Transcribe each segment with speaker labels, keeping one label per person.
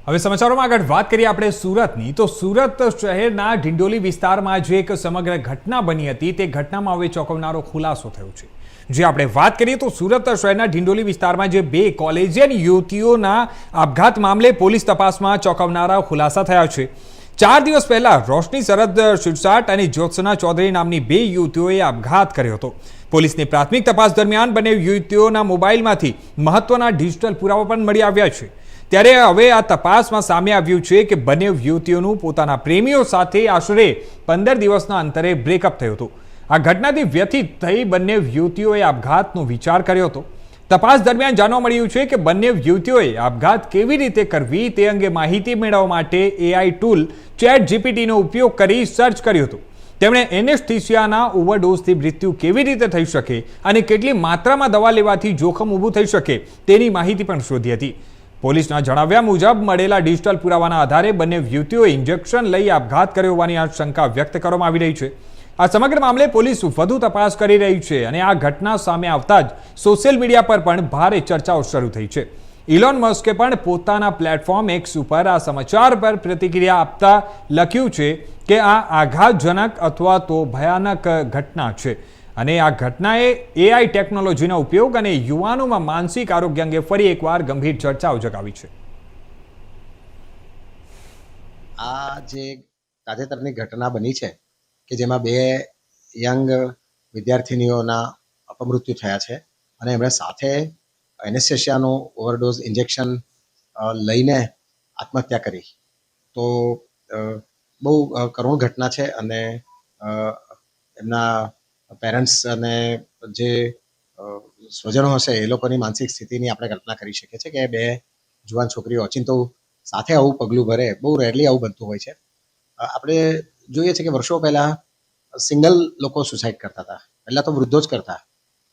Speaker 1: હવે સમાચારોમાં આગળ વાત કરીએ આપણે સુરતની તો સુરત શહેરના ઢિંડોલી વિસ્તારમાં જે એક સમગ્ર ઘટના બની હતી તે ઘટનામાં હવે ચોંકાવનારો ખુલાસો થયો છે। જે આપણે વાત કરીએ તો સુરત શહેરના ઢિંડોલી વિસ્તારમાં જે બે કોલેજિયન યુવતીઓના આપઘાત મામલે પોલીસ તપાસમાં ચોંકાવનારા ખુલાસા થયા છે। 4 દિવસ પહેલા રોશની શરદ શિરસાટ અને જ્યોત્સના ચૌધરી નામની બે યુવતીઓએ આપઘાત કર્યો હતો। પોલીસની પ્રાથમિક તપાસ દરમિયાન બંને યુવતીઓના મોબાઈલમાંથી મહત્વના ડિજિટલ પુરાવા પણ મળી આવ્યા છે। ત્યારે હવે આ તપાસમાં સામે આવ્યું છે કે બંને યુવતીઓનું પોતાના પ્રેમીઓ સાથે આશરે 15 દિવસના અંતરે બ્રેકઅપ થયું હતું। આ ઘટનાથી વ્યથિત થઈ બંને યુવતીઓએ આપઘાતનો વિચાર કર્યો હતો। તપાસ દરમિયાન જાણવા મળ્યું છે કે બંને યુવતીઓએ આપઘાત કેવી રીતે કરવી તે અંગે માહિતી મેળવવા માટે એઆઈ ટૂલ ChatGPTનો ઉપયોગ કરી સર્ચ કર્યું હતું। તેમણે એનેસ્થેસિયાના ઓવરડોઝથી મૃત્યુ કેવી રીતે થઈ શકે અને કેટલી માત્રામાં દવા લેવાથી જોખમ ઊભું થઈ શકે તેની માહિતી પણ શોધી હતી। પોલીસના જણાવ્યા મુજબ મળેલા ડિજિટલ પુરાવાના આધારે બંને યુવતીઓએ ઇન્જેક્શન લઈ આપઘાત કર્યો હોવાની આશંકા વ્યક્ત કરવામાં આવી રહી છે। આ સમગ્ર મામલે પોલીસ વધુ તપાસ કરી રહી છે અને આ ઘટના સામે આવતા જ સોશિયલ મીડિયા પર પણ ભારે ચર્ચાઓ શરૂ થઈ છે। ઇલોન મસ્કે પણ પોતાના પ્લેટફોર્મ એક્સ ઉપર આ સમાચાર પર પ્રતિક્રિયા આપતા લખ્યું છે કે આ આઘાતજનક અથવા તો ભયાનક ઘટના છે અને આ ઘટનાએ એઆઈ ટેકનોલોજીનો ઉપયોગ અને યુવાનોમાં માનસિક આરોગ્ય અંગે ફરી એકવાર ગંભીર ચર્ચાઓ જગાવી છે।
Speaker 2: આ જે તાજેતરની ઘટના બની છે કે જેમાં બે યંગ વિદ્યાર્થિનીઓના અપમૃત્યુ થયા છે અને એમણે સાથે એનેસ્થેસિયાનું ઓવરડોઝ ઇન્જેક્શન લઈને આત્મહત્યા કરી, તો બહુ કરુણ ઘટના છે અને એમના પેરેન્ટ્સ અને જે સ્વજનો હશે એ લોકોની માનસિક સ્થિતિની આપણે કલ્પના કરી શકીએ છીએ કે બે જુવાન છોકરીઓ ઓચિંતો સાથે આવું પગલું ભરે, બહુ રેરલી આવું બનતું હોય છે। આપણે જોઈએ છીએ કે વર્ષો પહેલાં સિંગલ લોકો સુસાઇડ કરતા હતા। પહેલાં તો વૃદ્ધો જ કરતા,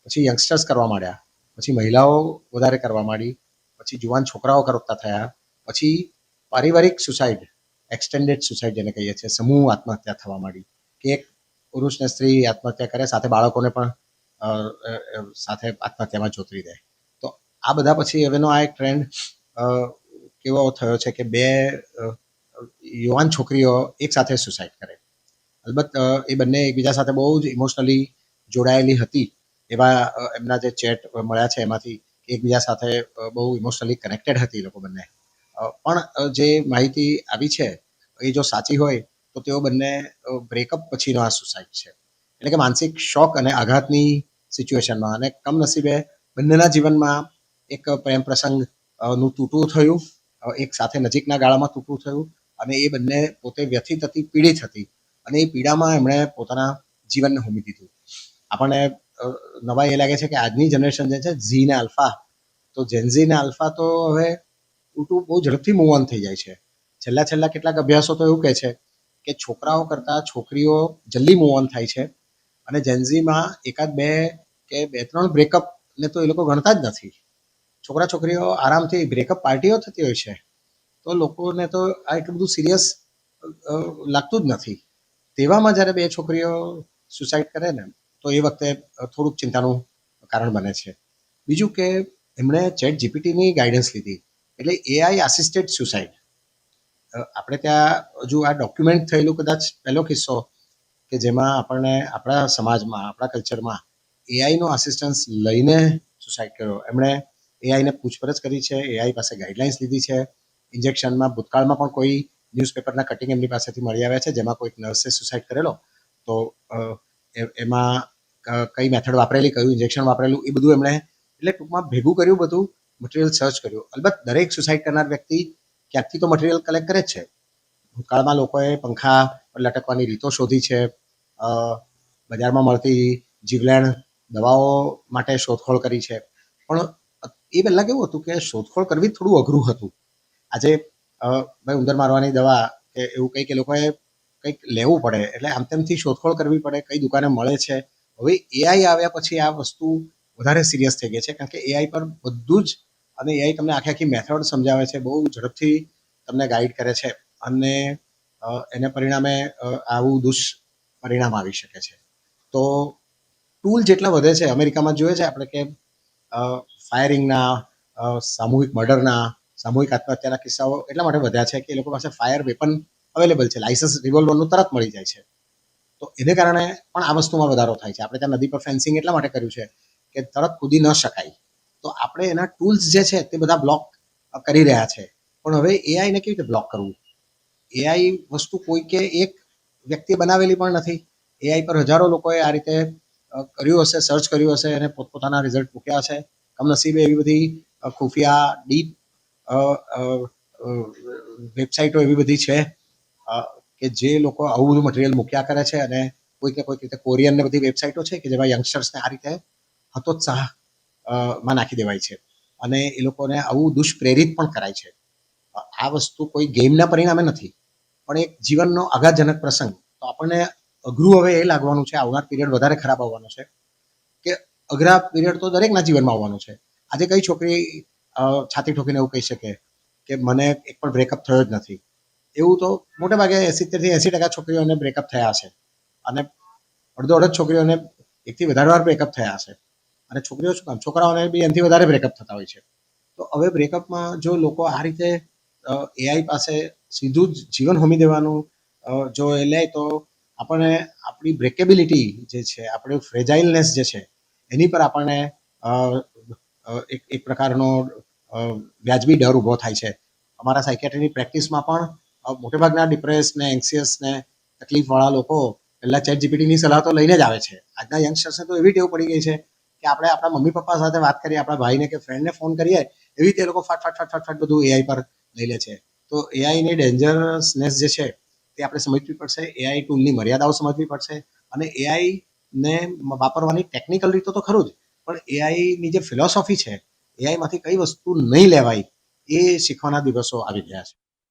Speaker 2: પછી યંગસ્ટર્સ કરવા માંડ્યા, પછી મહિલાઓ વધારે કરવા માંડી, પછી જુવાન છોકરાઓ કરતા થયા, પછી પારિવારિક સુસાઇડ, એક્સટેન્ડેડ સુસાઇડ જેને કહીએ છીએ, સમૂહ આત્મહત્યા થવા માંડી કે એક પુરુષ ને સ્ત્રી આત્મહત્યા કરે, સાથે બાળકોને પણ સાથે આત્મહત્યામાં જોતરી દે। તો આ બધા પછી હવેનો આ એક ટ્રેન્ડ કેવો થયો છે કે બે યુવાન છોકરીઓ એક સાથે સુસાઇડ કરે। અલબત્ત એ બંને એકબીજા સાથે બહુ જ ઇમોશનલી જોડાયેલી હતી, એવા એમના જે ચેટ મળ્યા છે એમાંથી એકબીજા સાથે બહુ ઇમોશનલી કનેક્ટેડ હતી એ લોકો બંને। પણ જે માહિતી આવી છે એ જો સાચી હોય તો તેઓ બંને બ્રેકઅપ પછીનો આ સુસાઇડ છે, એટલે કે માનસિક શોક અને આઘાતની સિચ્યુએશનમાં, અને કમનસીબે બંનેના જીવનમાં એક પ્રેમ પ્રસંગ નું તૂટવું થયું, એક સાથે નજીકના ગાળામાં તૂટવું થયું અને એ બંને પોતે વ્યથિત હતી, પીડિત હતી અને એ પીડામાં એમણે પોતાના જીવનને હોમી દીધું। આપણને નવાઈ એ લાગે છે કે આજની જનરેશન જે છે ઝી ને આલ્ફા, તો જેનઝી ને આલ્ફા તો હવે ઉલટું બહુ ઝડપથી મૂવ ઓન થઈ જાય છે। છેલ્લા કેટલાક અભ્યાસો તો એવું કહે છે કે છોકરાઓ કરતાં છોકરીઓ જલ્દી મૂવ ઓન થાય છે અને જેનઝીમાં એકાદ બે કે બે ત્રણ બ્રેકઅપને તો એ લોકો ગણતા જ નથી। છોકરા છોકરીઓ આરામથી બ્રેકઅપ પાર્ટીઓ થતી હોય છે, તો લોકોને તો આ એટલું બધું સિરિયસ લાગતું જ નથી। તેવામાં જ્યારે બે છોકરીઓ સુસાઇડ કરે ને તો એ વખતે થોડુંક ચિંતાનું કારણ બને છે। બીજું કે એમણે ChatGPTની ગાઈડન્સ લીધી, એટલે એઆઈ આસિસ્ટેડ સુસાઇડ। આપણે ત્યાં હજુ આ ડોક્યુમેન્ટ થયેલું કદાચ પહેલો કિસ્સો કે જેમાં આપણને આપણા સમાજમાં, આપણા કલ્ચરમાં એઆઈનો આસિસ્ટન્સ લઈને સુસાઇડ કર્યો। એમણે એઆઈને પૂછપરછ કરી છે, એઆઈ પાસે ગાઈડલાઇન્સ લીધી છે। ઇન્જેક્શનમાં ભૂતકાળમાં પણ કોઈ ન્યૂઝપેપરના કટિંગ એમની પાસેથી મળી આવ્યા છે જેમાં કોઈક નર્સે સુસાઇડ કરેલો, તો એમાં કઈ મેથડ વાપરેલી, કયું ઇન્જેક્શન વાપરેલું, એ બધું એમણે એટલે ટૂંકમાં ભેગું કર્યું, બધું મટીરિયલ સર્ચ કર્યું। અલબત્ત દરેક સુસાઇડ કરનાર વ્યક્તિ ક્યાંકથી તો મટીરિયલ કલેક્ટ કરે જ છે। ભૂતકાળમાં લોકોએ પંખા પર લટકવાની રીતો શોધી છે, બજારમાં મળતી જીવલેણ દવાઓ માટે શોધખોળ કરી છે, પણ એ પહેલાં કેવું હતું કે શોધખોળ કરવી થોડું અઘરું હતું। આજે ભાઈ ઉંદર મારવાની દવા કે એવું કંઈક એ લોકોએ કંઈક લેવું પડે એટલે આમ તેમથી શોધખોળ કરવી પડે, કઈ દુકાને મળે છે। હવે એઆઈ આવ્યા પછી આ વસ્તુ વધારે સિરિયસ થઈ ગઈ છે, કારણ કે એઆઈ પર બધું જ, અને એઆઈ તમને આખી મેથડ સમજાવે છે, બહુ ઝડપથી તમને ગાઈડ કરે છે અને એને પરિણામે આવું દુષ્પરિણામ આવી શકે છે। તો ટૂલ જેટલા વધે છે, અમેરિકામાં જોઈએ છે આપણે કે ફાયરિંગના, સામૂહિક મર્ડરના, સામૂહિક આત્મહત્યાના કિસ્સાઓ એટલા માટે વધ્યા છે કે એ લોકો પાસે ફાયર વેપન અવેલેબલ છે, લાયસન્સ રિવોલ્વરનું તરત મળી જાય છે. તો એને કારણે પણ આ વસ્તુમાં વધારો થાય છે. આપણે ત્યાં નદી પર ફેન્સિંગ એટલા માટે કર્યું છે કે તરત કૂદી ન શકાય. તો આપણે એના ટૂલ્સ જે છે તે બધા બ્લોક કરી રહ્યા છે. પણ હવે એઆઈને કેવી રીતે બ્લોક કરવું? એઆઈ વસ્તુ કોઈ કે એક વ્યક્તિએ બનાવેલી પણ નથી. એઆઈ પર હજારો લોકોએ આ રીતે કર્યું હશે, સર્ચ કર્યું હશે અને પોતપોતાના રિઝલ્ટ મૂક્યા છે. કમનસીબે એવી બધી ખુફિયા ડીપ વેબસાઇટો એવી બધી છે કે જે લોકો આવું બધું મટીરિયલ મૂક્યા કરે છે અને કોઈક ને કોઈક રીતે કોરિયન ને બધી વેબસાઇટો છે કે જેમાં યંગસ્ટર્સને આ રીતે હતોત્સાહ માં નાખી દેવાય છે અને એ લોકોને આવું દુષ્પ્રેરિત પણ કરાય છે. આ વસ્તુ કોઈ ગેમના પરિણામે નથી, પણ એક જીવનનો આઘાતજનક પ્રસંગ. તો આપણને અઘરું હવે એ લાગવાનું છે, આવનાર પીરિયડ વધારે ખરાબ આવવાનો છે કે અઘરા પીરિયડ તો દરેકના જીવનમાં આવવાનો છે. આજે કઈ છોકરી છાતી ઠોકીને એવું કહી શકે કે મને એક પણ બ્રેકઅપ થયો જ નથી? એવું તો મોટે ભાગે 70% છોકરીઓને બ્રેકઅપ થયા છે અને અડધો છોકરીઓને એકથી વધારે વાર બ્રેકઅપ થયા છે. અને છોકરીઓ શું કામ, છોકરાઓને બી એનાથી વધારે બ્રેકઅપ થતા હોય છે. તો હવે બ્રેકઅપમાં જો લોકો આ રીતે એઆઈ પાસે સીધું જ જીવન હોમી દેવાનું જો એ લે તો આપણને આપણી બ્રેકેબિલિટી જે છે, આપણી ફ્રેજાઇલનેસ જે છે એની પર આપણને એક પ્રકારનો વ્યાજબી ડર ઊભો થાય છે. અમારા સાયકેટ્રીની પ્રેક્ટિસમાં પણ મોટેભાગના ડિપ્રેસ ને એન્સિયસ ને તકલીફવાળા લોકો પહેલાં ચેટ જીપીટીની સલાહ તો લઈને જ આવે છે. આજના યંગસ્ટર્સને તો એવી ટેવ પડી ગઈ છે કે આપણે આપણા મમ્મી પપ્પા સાથે વાત કરીએ, આપણા ભાઈને કે ફ્રેન્ડને ફોન કરીએ, એવી રીતે એ લોકો ફટ બધું એઆઈ પર લઈ લે છે. તો એઆઈની ડેન્જરસનેસ જે છે તે આપણે સમજવી પડશે. એઆઈ ટૂલની મર્યાદાઓ સમજવી પડશે અને એઆઈને વાપરવાની ટેકનિકલ રીતો તો ખરું જ, પણ એઆઈની જે ફિલોસોફી છે, એઆઈમાંથી કઈ વસ્તુ નહીં લેવાય એ શીખવાના દિવસો આવી ગયા છે.